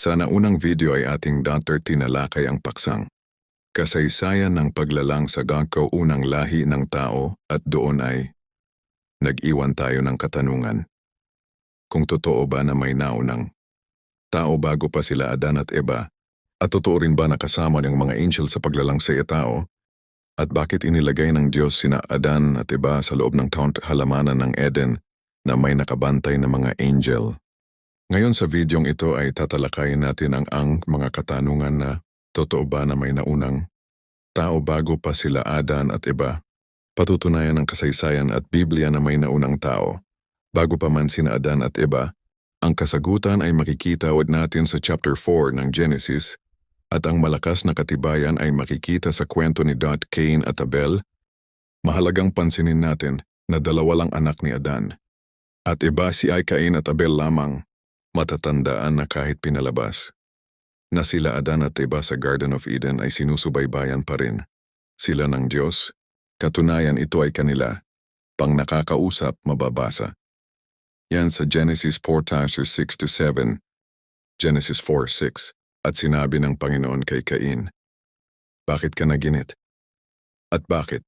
Sa naunang video ay ating tinalakay ang paksang kasaysayan ng paglalang sa kaunang lahi ng tao at doon ay nag-iwan tayo ng katanungan. Kung totoo ba na may naunang tao bago pa sila Adan at Eva, at totoo rin ba nakasama ng mga angel sa paglalang sa tao? At bakit inilagay ng Diyos sina Adan at Eva sa loob ng halamanan ng Eden na may nakabantay na mga angel? Ngayon sa videong ito ay tatalakayin natin ang mga katanungan na totoo ba na may naunang tao bago pa sila Adan at Eva? Patutunayan ng kasaysayan at Biblia na may naunang tao bago pa man sina Adan at Eva. Ang kasagutan ay makikita natin sa chapter 4 ng Genesis at ang malakas na katibayan ay makikita sa kwento ni Cain at Abel. Mahalagang pansinin natin na dalawa lang anak ni Adan at Eva si Cain at Abel lamang. Matatandaan na kahit pinalabas na sila Adan at Eva sa Garden of Eden ay sinusubaybayan pa rin sila ng Diyos. Katunayan ito ay kanila pang nakakausap mababasa. Yan sa Genesis 4:6-7, Genesis 4:6, at sinabi ng Panginoon kay Cain, "Bakit ka naginit? At bakit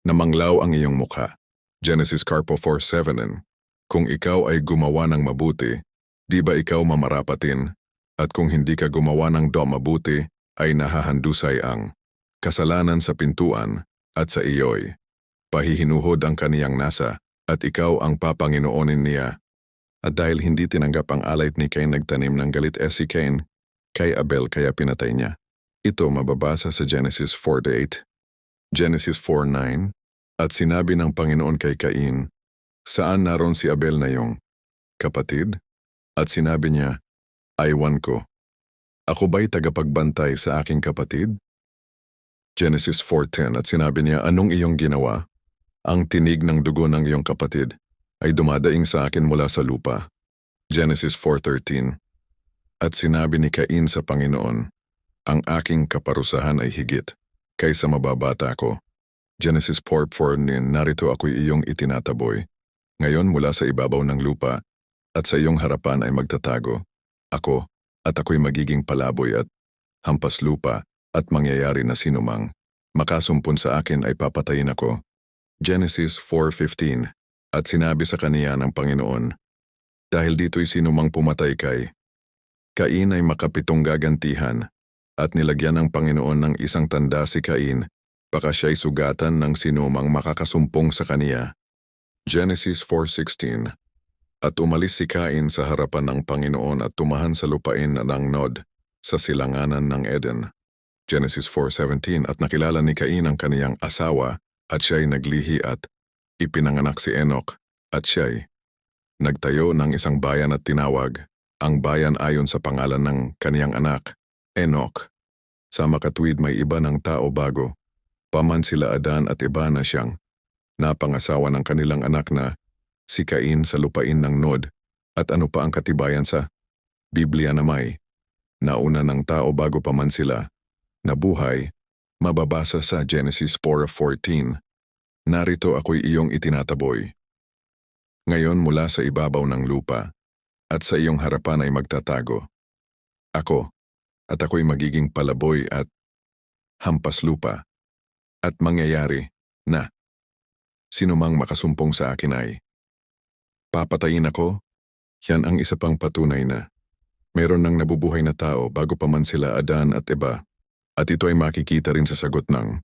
namanglaw ang iyong mukha?" Genesis 4:7, "Kung ikaw ay gumawa ng mabuti, di ba ikaw mamarapatin? At kung hindi ka gumawa ng mabuti, ay nahahandusay ang kasalanan sa pintuan at sa iyo'y pahihinuhod ang kaniyang nasa, at ikaw ang papanginoonin niya." At dahil hindi tinanggap ang alay ni Cain, nagtanim ng galit si Cain kay Abel kaya pinatay niya. Ito mababasa sa Genesis 4:8. Genesis 4:9, "At sinabi ng Panginoon kay Cain, saan naroon si Abel na iyong kapatid?" At sinabi niya, "Aywan ko. Ako ba'y tagapagbantay sa aking kapatid?" Genesis 4:10, "At sinabi niya, anong iyong ginawa? Ang tinig ng dugo ng iyong kapatid ay dumadaing sa akin mula sa lupa." Genesis 4:13, "At sinabi ni Cain sa Panginoon, ang aking kaparusahan ay higit kaysa mababata ko." Genesis 4:4, "Narito ako'y iyong itinataboy ngayon mula sa ibabaw ng lupa, at sa iyong harapan ay magtatago ako, at ako'y magiging palaboy at hampas lupa, at mangyayari na sinumang makasumpon sa akin ay papatayin ako." Genesis 4:15, "At sinabi sa kaniya ng Panginoon, dahil dito'y sinumang pumatay kay Cain ay makapitong gagantihan, at nilagyan ng Panginoon ng isang tanda si Cain, baka siya'y sugatan ng sinumang makakasumpong sa kaniya." Genesis 4:16, "At umalis si Cain sa harapan ng Panginoon at tumahan sa lupain ng Nod sa silanganan ng Eden." Genesis 4:17, "At nakilala ni Cain ang kaniyang asawa, at siya'y naglihi at ipinanganak si Enoch, at siya'y nagtayo ng isang bayan at tinawag ang bayan ayon sa pangalan ng kaniyang anak, Enoch." Sa makatuwid may iba ng tao bago paman sila Adan at Eva na siyang napangasawa ng kanilang anak na si Cain sa lupain ng Nod. At ano pa ang katibayan sa Biblia na may nauna ng tao bago pa man sila nabuhay? Mababasa sa Genesis 4:14, "Narito ako'y iyong itinataboy ngayon mula sa ibabaw ng lupa, at sa iyong harapan ay magtatago ako, at ako'y magiging palaboy at hampas lupa, at mangyayari na sinumang makasumpong sa akin ay papatayin ako." Yan ang isa pang patunay na meron ng nabubuhay na tao bago pa man sila Adan at Eva. At ito ay makikita rin sa sagot ng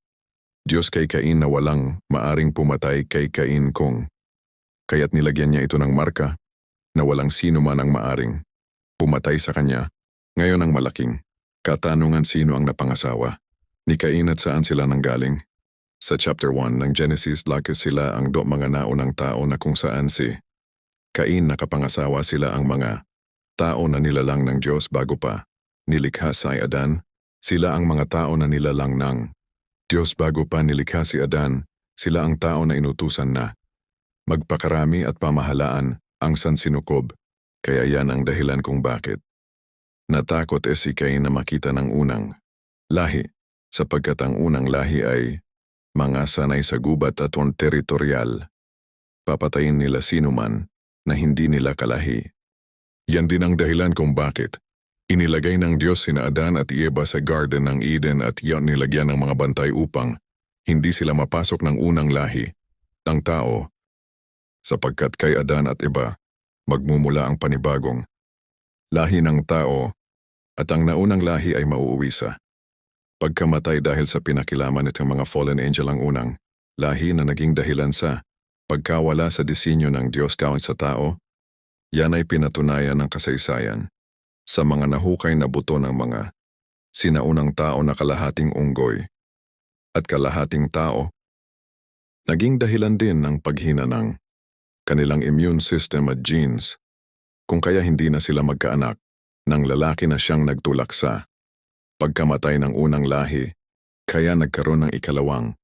Diyos kay Cain na walang maaring pumatay kay Cain kaya't nilagyan niya ito ng marka na walang sino man ang maaring pumatay sa kanya. Ngayon ang malaking katanungan, sino ang napangasawa ni Cain at saan sila nanggaling? Sa chapter 1 ng Genesis, laki sila ang mga naunang tao na kung saan si Cain nakapangasawa sila ang mga tao na nilalang ng Diyos bago pa nilikha si Adan. Sila ang mga tao na nilalang ng Diyos bago pa nilikha si Adan. Sila ang tao na inutusan na magpakarami at pamahalaan ang sansinukob. Kaya yan ang dahilan kung bakit natakot si Cain na makita ng unang lahi, sapagkat ang unang lahi ay mga sanay sa gubat at teritorial. Papatayin nila sinuman na hindi nila kalahi. Yan din ang dahilan kung bakit Inilagay ng Diyos sina Adan at Eva sa Garden ng Eden at iyon nilagyan ng mga bantay upang hindi sila mapasok ng unang lahi ng tao, sapagkat kay Adan at Eva magmumula ang panibagong lahi ng tao at ang naunang lahi ay mauuwi sa pagkamatay dahil sa pinakilaman nitong mga fallen angel ang unang lahi na naging dahilan sa pagkawala sa disenyo ng Diyos kaunit sa tao. Yan ay pinatunayan ng kasaysayan sa mga nahukay na buto ng mga sinaunang tao na kalahating unggoy at kalahating tao. Naging dahilan din ng paghina ng kanilang immune system at genes, kung kaya hindi na sila magkaanak ng lalaki na siyang nagtulak sa pagkamatay ng unang lahi, kaya nagkaroon ng ikalawang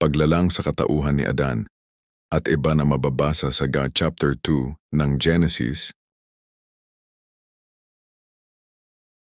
paglalang sa katauhan ni Adan at Eva na mababasa sa God chapter 2 ng Genesis